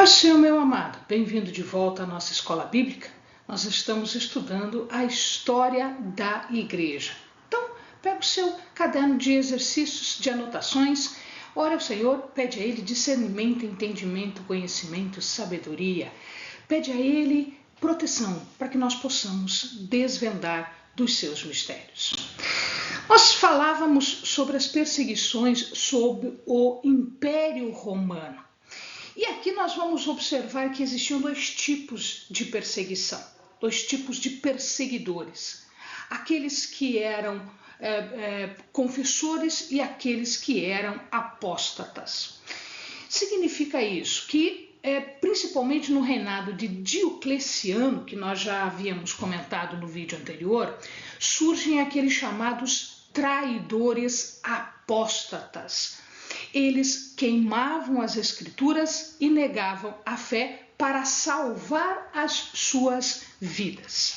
Paz do Senhor, meu amado, bem-vindo de volta à nossa escola bíblica. Nós estamos estudando a história da igreja. Então, pega o seu caderno de exercícios, de anotações, ora ao Senhor, pede a Ele discernimento, entendimento, conhecimento, sabedoria. Pede a Ele proteção para que nós possamos desvendar dos seus mistérios. Nós falávamos sobre as perseguições sob o Império Romano. E aqui nós vamos observar que existiam dois tipos de perseguição, dois tipos de perseguidores. Aqueles que eram confessores e aqueles que eram apóstatas. Significa isso, que principalmente no reinado de Diocleciano, que nós já havíamos comentado no vídeo anterior, surgem aqueles chamados traidores apóstatas. Eles queimavam as escrituras e negavam a fé para salvar as suas vidas.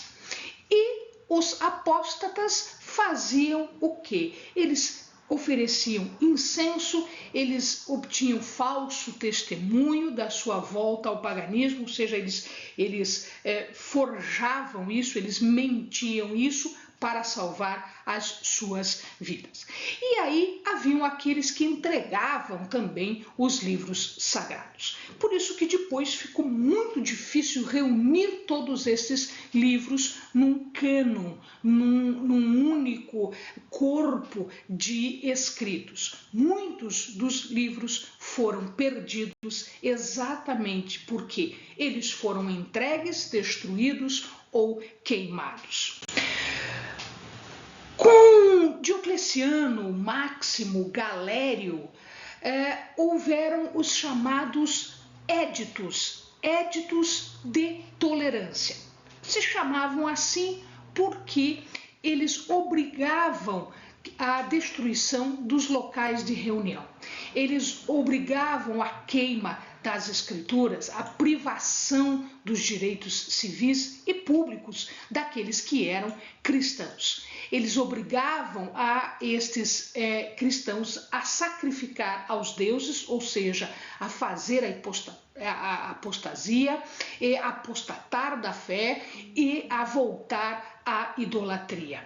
E os apóstatas faziam o quê? Eles ofereciam incenso, eles obtinham falso testemunho da sua volta ao paganismo, ou seja, eles forjavam isso, eles mentiam isso para salvar as suas vidas. E aí haviam aqueles que entregavam também os livros sagrados. Por isso que depois ficou muito difícil reunir todos esses livros num cânon, num único corpo de escritos. Muitos dos livros foram perdidos exatamente porque eles foram entregues, destruídos ou queimados. Com Diocleciano, Máximo, Galério, houveram os chamados éditos de tolerância. Se chamavam assim porque eles obrigavam a destruição dos locais de reunião. Eles obrigavam a queima das escrituras, a privação dos direitos civis e públicos daqueles que eram cristãos. Eles obrigavam a estes cristãos a sacrificar aos deuses, ou seja, a fazer a apostasia, a apostatar da fé e a voltar à idolatria.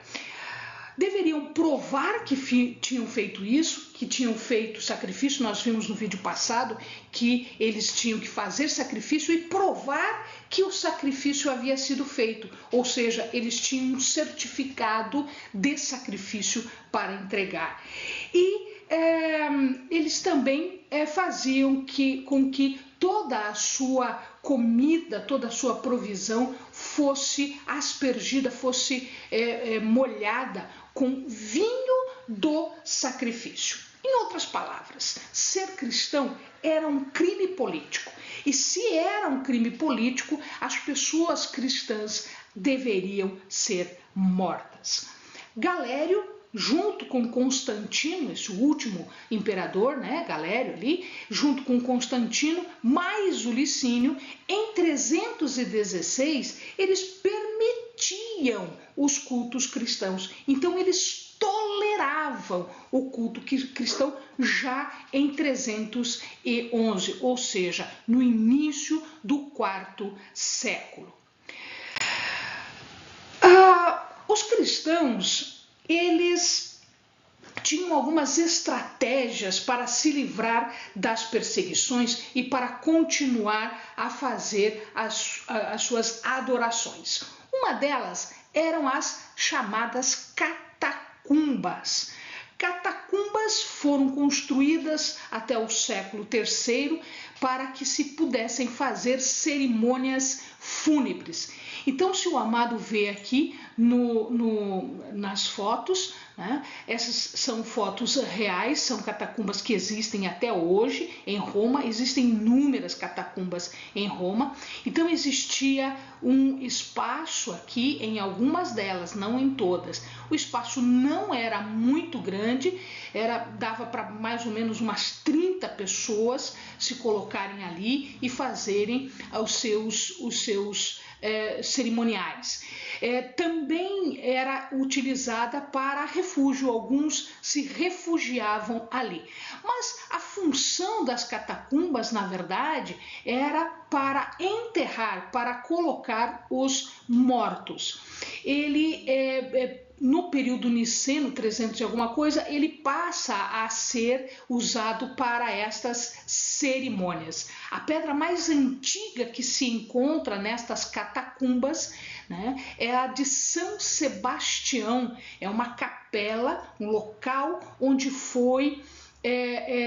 Deveriam provar que tinham feito isso, que tinham feito sacrifício. Nós vimos no vídeo passado que eles tinham que fazer sacrifício e provar que o sacrifício havia sido feito. Ou seja, eles tinham um certificado de sacrifício para entregar. E eles também faziam com que toda a sua comida, toda a sua provisão fosse aspergida, fosse molhada com vinho do sacrifício. Em outras palavras, ser cristão era um crime político. E se era um crime político, as pessoas cristãs deveriam ser mortas. Galério, junto com Constantino, esse último imperador, Galério ali, junto com Constantino, mais o Licínio, em 316, eles permitiam os cultos cristãos. Então, eles toleravam o culto cristão já em 311, ou seja, no início do quarto século. Os cristãos, eles tinham algumas estratégias para se livrar das perseguições e para continuar a fazer as suas adorações. Uma delas eram as chamadas catacumbas. Catacumbas foram construídas até o século III para que se pudessem fazer cerimônias fúnebres. Então, se o amado vê aqui nas fotos, essas são fotos reais, são catacumbas que existem até hoje em Roma, existem inúmeras catacumbas em Roma. Então existia um espaço aqui em algumas delas, não em todas. O espaço não era muito grande, dava para mais ou menos umas 30 pessoas se colocarem ali e fazerem os seus cerimoniais. Também era utilizada para refúgio, alguns se refugiavam ali. Mas a função das catacumbas, na verdade, era para enterrar, para colocar os mortos. Ele, no período niceno, 300 e alguma coisa, ele passa a ser usado para estas cerimônias. A pedra mais antiga que se encontra nestas catacumbas, né, é a de São Sebastião. É uma capela, um local onde foi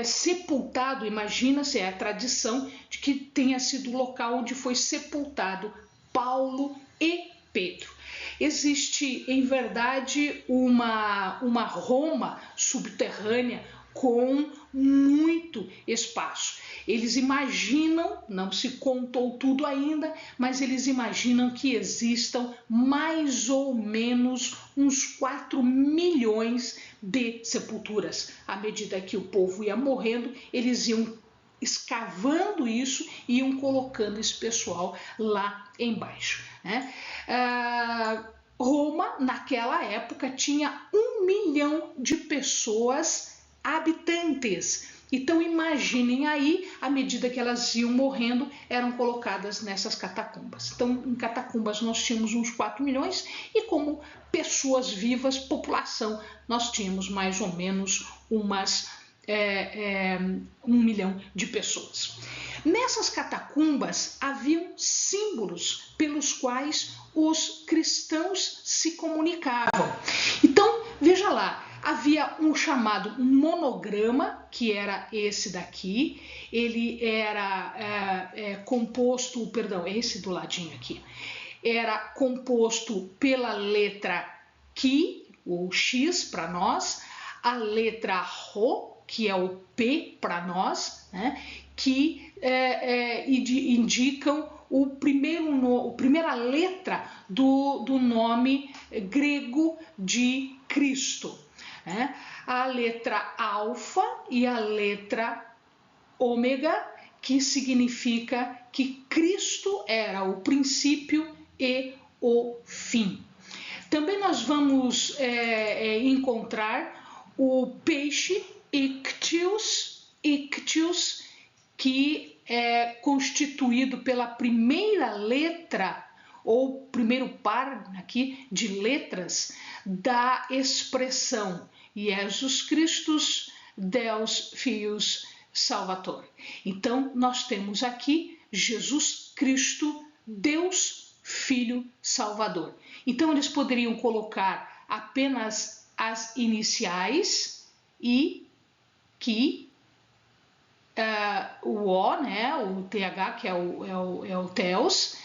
sepultado, imagina-se, é a tradição de que tenha sido o local onde foi sepultado Paulo e Pedro. Existe, em verdade, uma Roma subterrânea com muito espaço. Eles imaginam, não se contou tudo ainda, mas eles imaginam que existam mais ou menos uns 4 milhões de sepulturas. À medida que o povo ia morrendo, eles iam escavando isso e iam colocando esse pessoal lá embaixo, né? Roma, naquela época, tinha 1 milhão de pessoas habitantes. Então imaginem aí, à medida que elas iam morrendo, eram colocadas nessas catacumbas. Então em catacumbas nós tínhamos uns 4 milhões e como pessoas vivas, população, nós tínhamos mais ou menos umas 1 milhão de pessoas. Nessas catacumbas haviam símbolos pelos quais os cristãos se comunicavam. Então, veja lá, havia um chamado monograma, que era esse daqui, ele era composto, perdão, esse do ladinho aqui, era composto pela letra Ki, ou X para nós, a letra Rho, que é o P para nós, né, que indicam a primeira letra do nome grego de Cristo. Né? A letra alfa e a letra ômega, que significa que Cristo era o princípio e o fim. Também nós vamos encontrar o peixe ictius, que é constituído pela primeira letra ou primeiro par aqui de letras da expressão Jesus Christus, Deus Fius Salvator. Então nós temos aqui Jesus Cristo, Deus Filho Salvador. Então eles poderiam colocar apenas as iniciais I, que, o O, né, o TH, que é o Theos,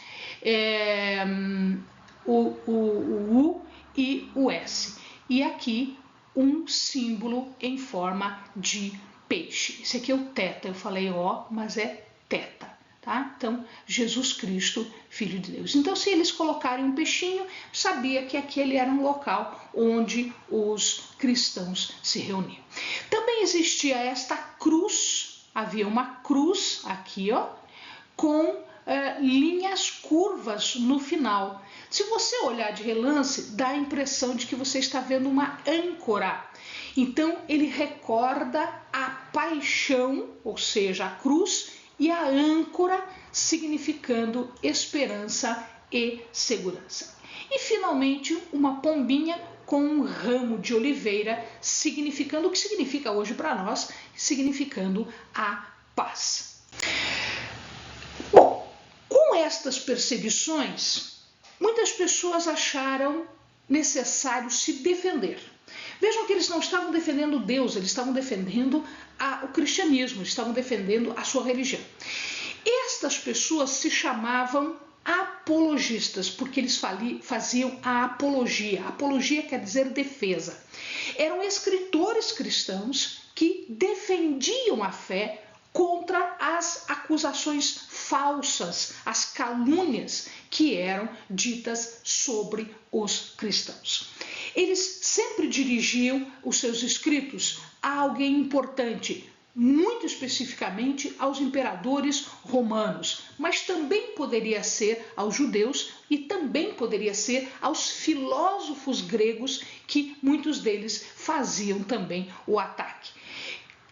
o U e o S. E aqui um símbolo em forma de peixe. Esse aqui é o teta, eu falei O, mas é teta. Tá? Então, Jesus Cristo, Filho de Deus. Então, se eles colocarem um peixinho, sabia que aquele era um local onde os cristãos se reuniam. Também existia esta cruz, havia uma cruz aqui, ó, com linhas curvas no final. Se você olhar de relance, dá a impressão de que você está vendo uma âncora. Então, ele recorda a paixão, ou seja, a cruz, e a âncora significando esperança e segurança. E finalmente uma pombinha com um ramo de oliveira, significando o que significa hoje para nós, significando a paz. Bom, com estas perseguições, muitas pessoas acharam necessário se defender. Vejam que eles não estavam defendendo Deus, eles estavam defendendo o cristianismo, eles estavam defendendo a sua religião. Estas pessoas se chamavam apologistas, porque eles faziam a apologia. Apologia quer dizer defesa. Eram escritores cristãos que defendiam a fé contra as acusações falsas, as calúnias que eram ditas sobre os cristãos. Eles sempre dirigiam os seus escritos a alguém importante, muito especificamente aos imperadores romanos, mas também poderia ser aos judeus e também poderia ser aos filósofos gregos, que muitos deles faziam também o ataque.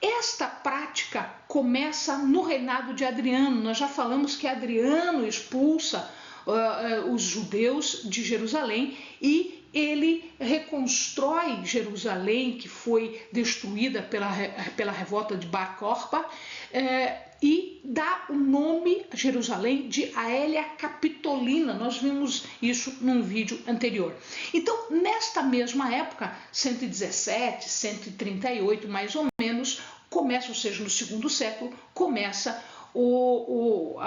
Esta prática começa no reinado de Adriano. Nós já falamos que Adriano expulsa os judeus de Jerusalém e ele reconstrói Jerusalém, que foi destruída pela revolta de Bar Kokhba, e dá o nome a Jerusalém de Aelia Capitolina. Nós vimos isso num vídeo anterior. Então, nesta mesma época, 117, 138 mais ou menos, começa, ou seja, no segundo século, começa o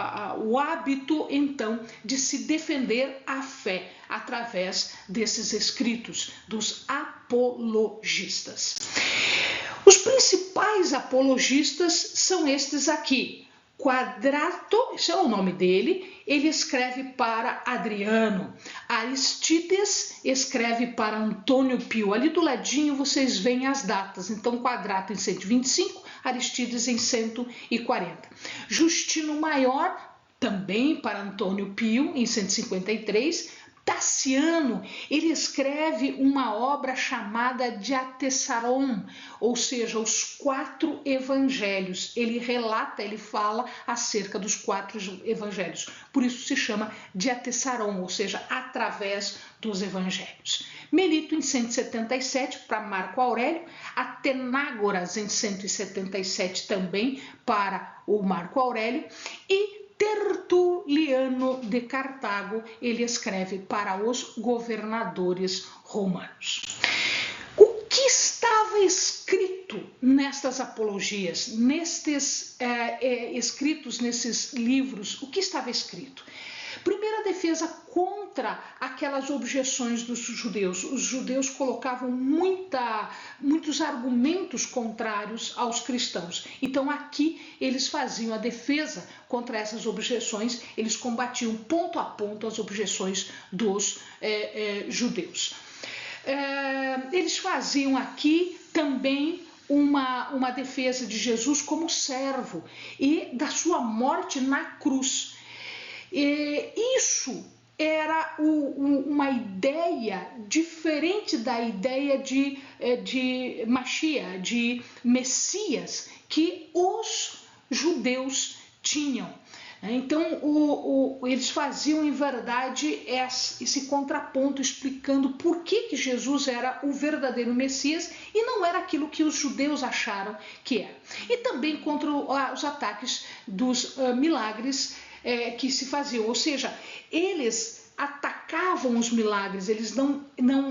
hábito, então, de se defender a fé através desses escritos dos apologistas. Os principais apologistas são estes aqui. Quadrato, esse é o nome dele, ele escreve para Adriano. Aristides escreve para Antônio Pio. Ali do ladinho vocês veem as datas. Então, Quadrato em 125, Aristides em 140. Justino Maior, também para Antônio Pio, em 153. Taciano, ele escreve uma obra chamada Diatessaron, ou seja, os 4 evangelhos. Ele relata, ele fala acerca dos 4 evangelhos. Por isso se chama Diatessaron, ou seja, através dos evangelhos. Melito em 177 para Marco Aurélio, Atenágoras em 177 também para o Marco Aurélio e Tertuliano de Cartago, ele escreve para os governadores romanos. O que estava escrito nestas apologias, nestes escritos, nesses livros? O que estava escrito? Primeira defesa contra aquelas objeções dos judeus. Os judeus colocavam muitos argumentos contrários aos cristãos. Então aqui eles faziam a defesa contra essas objeções, eles combatiam ponto a ponto as objeções dos judeus. Eles faziam aqui também uma defesa de Jesus como servo e da sua morte na cruz. Isso era uma ideia diferente da ideia de Mashiach, de Messias, que os judeus tinham. Então, eles faziam, em verdade, esse contraponto, explicando por que Jesus era o verdadeiro Messias e não era aquilo que os judeus acharam que era. E também contra os ataques dos milagres que se faziam, ou seja, eles atacavam os milagres, eles não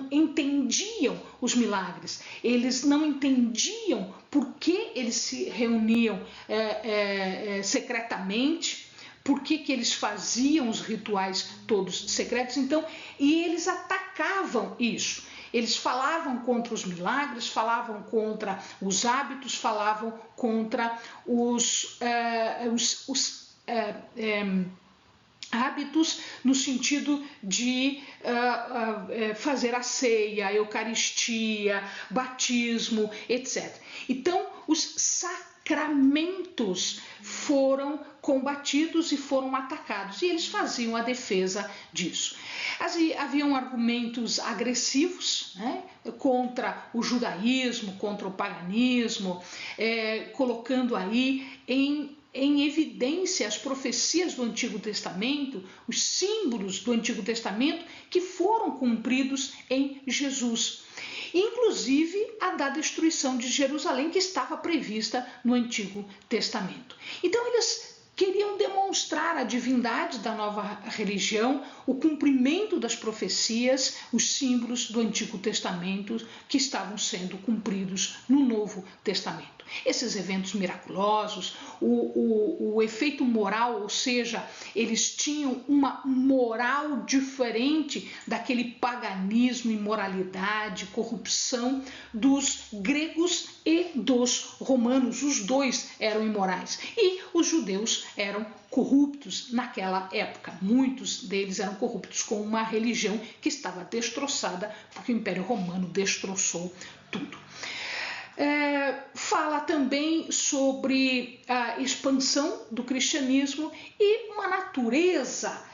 entendiam os milagres, eles não entendiam por que eles se reuniam secretamente, por que eles faziam os rituais todos secretos, então, e eles atacavam isso. Eles falavam contra os milagres, falavam contra os hábitos, falavam contra os hábitos no sentido de fazer a ceia, a eucaristia, batismo, etc. Então, os sacramentos foram combatidos e foram atacados, e eles faziam a defesa disso. Haviam argumentos agressivos, né, contra o judaísmo, contra o paganismo, colocando aí em evidência as profecias do Antigo Testamento, os símbolos do Antigo Testamento que foram cumpridos em Jesus. Inclusive a da destruição de Jerusalém, que estava prevista no Antigo Testamento. Então eles queriam demonstrar a divindade da nova religião, o cumprimento das profecias, os símbolos do Antigo Testamento que estavam sendo cumpridos no Novo Testamento. Esses eventos miraculosos, o efeito moral, ou seja, eles tinham uma moral diferente daquele paganismo, imoralidade, corrupção dos gregos e dos romanos. Os dois eram imorais e os judeus eram corruptos naquela época. Muitos deles eram corruptos com uma religião que estava destroçada porque o Império Romano destroçou tudo. fala também sobre a expansão do cristianismo e uma natureza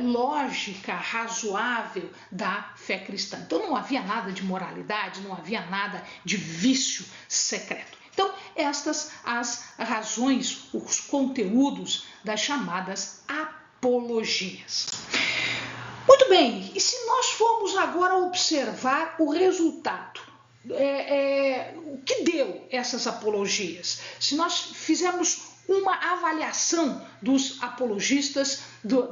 lógica, razoável da fé cristã. Então não havia nada de moralidade, não havia nada de vício secreto. Então, estas as razões, os conteúdos das chamadas apologias. Muito bem, e se nós formos agora observar o resultado, o que deu essas apologias? Se nós fizermos uma avaliação dos apologistas,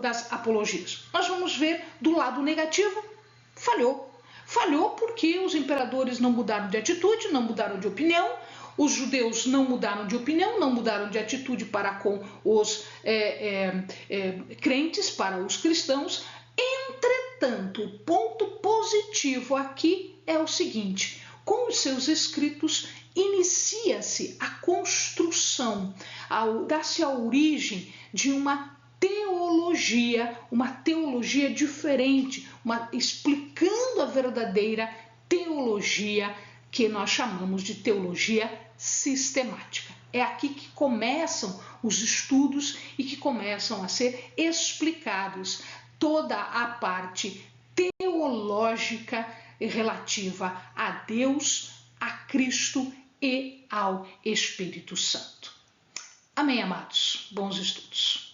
das apologias, nós vamos ver do lado negativo, falhou. Falhou porque os imperadores não mudaram de atitude, não mudaram de opinião, os judeus não mudaram de opinião, não mudaram de atitude para com os crentes, para os cristãos. Entretanto, o ponto positivo aqui é o seguinte: com os seus escritos inicia-se a construção, dá-se a origem de uma teologia diferente, explicando a verdadeira teologia que nós chamamos de teologia sistemática. É aqui que começam os estudos e que começam a ser explicados toda a parte teológica relativa a Deus, a Cristo e ao Espírito Santo. Amém, amados? Bons estudos.